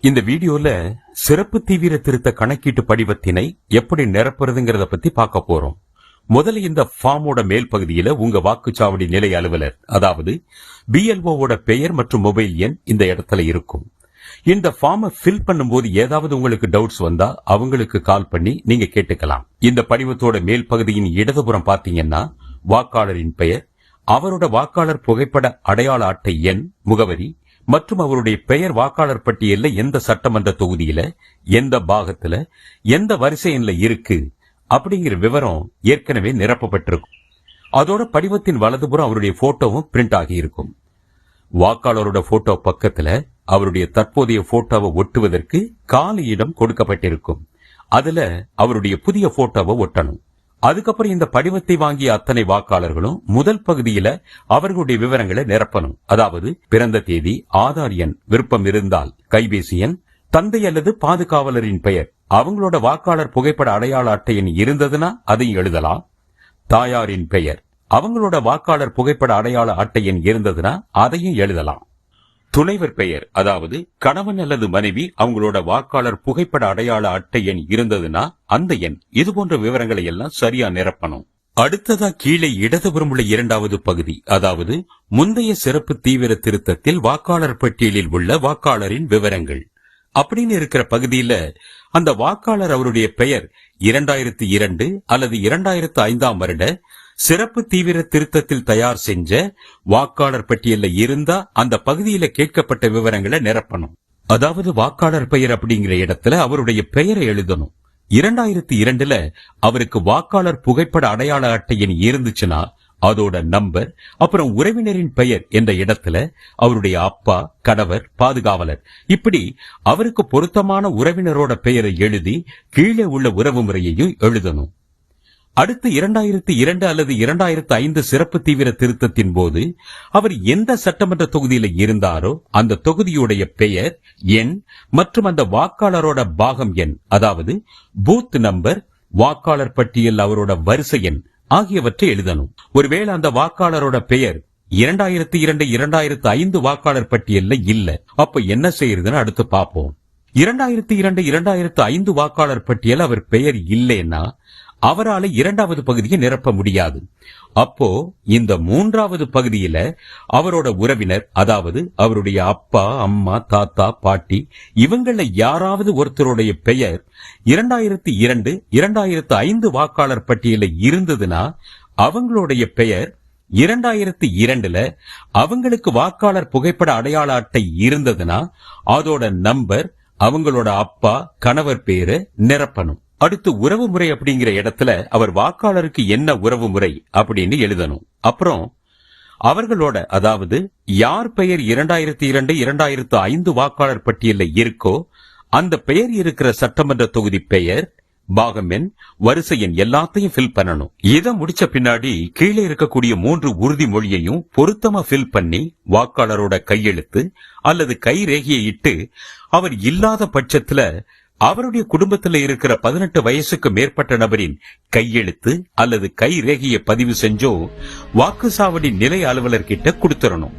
இந்த வீடியோல சிறப்பு தீவிர திருத்த கணக்கீட்டு படிவத்தினை எப்படி நிரப்புறதுங்கிறத பத்தி பார்க்க போறோம். முதல்ல இந்த ஃபார்மோட மேல் பகுதியில உங்க வாக்குச்சாவடி நிலை அலுவலர், அதாவது BLOவோட பெயர் மற்றும் மொபைல் எண் இந்த இடத்துல இருக்கும். இந்த ஃபார்மை ஃபில் பண்ணும்போது ஏதாவது உங்களுக்கு டவுட்ஸ் வந்தா அவங்களுக்கு கால் பண்ணி நீங்க கேட்டுக்கலாம். இந்த படிவத்தோட மேல் பகுதியின் இடதுபுறம் பாத்தீங்கன்னா வாக்காளரின் பெயர், அவரோட வாக்காளர் புகைப்பட அடையாள அட்டை எண், முகவரி மற்றும் அவருடைய பெயர் வாக்காளர் பட்டியலில் எந்த சட்டமன்ற தொகுதியில, எந்த பாகத்துல, எந்த வரிசை எண்ல இருக்கு அப்படிங்கிற விவரம் ஏற்கனவே நிரப்பப்பட்டிருக்கும். அதோட படிவத்தின் வலதுபுறம் அவருடைய போட்டோவும் பிரிண்ட் ஆகி இருக்கும். வாக்காளரோட போட்டோ பக்கத்துல அவருடைய தற்போதைய போட்டோவை ஒட்டுவதற்கு காலி இடம் கொடுக்கப்பட்டிருக்கும். அதுல அவருடைய புதிய போட்டோவை ஒட்டணும். அதுக்கப்புறம் இந்த படிவத்தை வாங்கிய அத்தனை வாக்காளர்களும் முதல் பகுதியில அவர்களுடைய விவரங்களை நிரப்பணும். அதாவது பிறந்த தேதி, ஆதார் எண், விருப்பம் இருந்தால் கைபேசி எண், தந்தை அல்லது பாதுகாவலரின் பெயர், அவங்களோட வாக்காளர் புகைப்பட அடையாள அட்டை எண் இருந்ததுன்னா அதையும் எழுதலாம். தாயாரின் பெயர், அவங்களோட வாக்காளர் புகைப்பட அடையாள அட்டை எண் இருந்ததுன்னா அதையும் எழுதலாம். துணைவர் பெயர், அதாவது கணவன் அல்லது மனைவி அவங்களோட வாக்காளர் புகைப்பட அடையாள அட்டை எண் இருந்ததுன்னா அந்த எண், இது போன்ற விவரங்களை எல்லாம் சரியா நிரப்பணும். அடுத்ததா கீழே இடதுபுறம் உள்ள இரண்டாவது பகுதி, அதாவது முந்தைய சிறப்பு தீவிர திருத்தத்தில் வாக்காளர் பட்டியலில் உள்ள வாக்காளரின் விவரங்கள் அப்படின்னு இருக்கிற பகுதியில அந்த வாக்காளர் அவருடைய பெயர் 2002 அல்லது 2005 வருட சிறப்பு தீவிர திருத்தத்தில் தயார் செஞ்ச வாக்காளர் பட்டியல்ல இருந்தா அந்த பகுதியில கேட்கப்பட்ட விவரங்களை நிரப்பணும். அதாவது வாக்காளர் பெயர் அப்படிங்கிற இடத்துல அவருடைய பெயரை எழுதணும். 2002ல அவருக்கு வாக்காளர் புகைப்பட அடையாள அட்டை எண் இருந்துச்சுன்னா அதோட நம்பர், அப்புறம் உறவினரின் பெயர் என்ற இடத்துல அவருடைய அப்பா, கணவர், பாதுகாவலர், இப்படி அவருக்கு பொருத்தமான உறவினரோட பெயரை எழுதி கீழே உள்ள உறவு முறையையும் எழுதணும். அடுத்து 2002 அல்லது 2005 சிறப்பு தீவிர திருத்தத்தின் போது அவர் எந்த சட்டமன்ற தொகுதியில இருந்தாரோ அந்த தொகுதியுடைய பெயர், எண் மற்றும் அந்த வாக்காளரோட பாகம் எண், அதாவது பூத் நம்பர், வாக்காளர் பட்டியல் அவரோட வரிசை எண் ஆகியவற்றை எழுதணும். ஒருவேளை அந்த வாக்காளரோட பெயர் 2002 2005 வாக்காளர் பட்டியல்ல இல்ல, அப்ப என்ன செய்யறதுன்னு அடுத்து பார்ப்போம். 2002 2005 வாக்காளர் பட்டியல் அவர் பெயர் இல்லைன்னா அவரால் இரண்டாவது பகுதியை நிரப்ப முடியாது. அப்போ இந்த மூன்றாவது பகுதியில அவரோட உறவினர், அதாவது அவருடைய அப்பா, அம்மா, தாத்தா, பாட்டி, இவங்கள யாராவது ஒருத்தருடைய பெயர் 2002 2005 வாக்காளர் பட்டியலில் இருந்ததுன்னா அவங்களுடைய பெயர் 2002ல அவங்களுக்கு வாக்காளர் புகைப்பட அடையாள அட்டை இருந்ததுன்னா அதோட நம்பர், அவங்களோட அப்பா, கணவர் பேரு நிரப்பணும். அடுத்து உறவு முறை அப்படிங்கிற இடத்துல அவர் வாக்காளருக்கு என்ன உறவு முறை அப்படின்னு எழுதணும். அப்புறம் அவர்களோட, அதாவது யார் பெயர் 2002 2005 வாக்காளர் பட்டியலில் இருக்கோ அந்த பெயர் இருக்கிற சட்டமன்ற தொகுதி பெயர், பாகம் எண், வரிசை எண் எல்லாத்தையும் ஃபில் பண்ணணும். இதை முடிச்ச பின்னாடி கீழே இருக்கக்கூடிய 3 உறுதிமொழியையும் பொருத்தமா ஃபில் பண்ணி வாக்காளரோட கையெழுத்து அல்லது கைரேகையை இட்டு, அவர் இல்லாத பட்சத்துல அவருடைய குடும்பத்தில் இருக்கிற 18 வயசுக்கு மேற்பட்ட நபரின் கையெழுத்து அல்லது கைரேகையை பதிவு செஞ்சோ வாக்குச்சாவடி நிலை அலுவலர்கிட்ட கொடுத்துடணும்.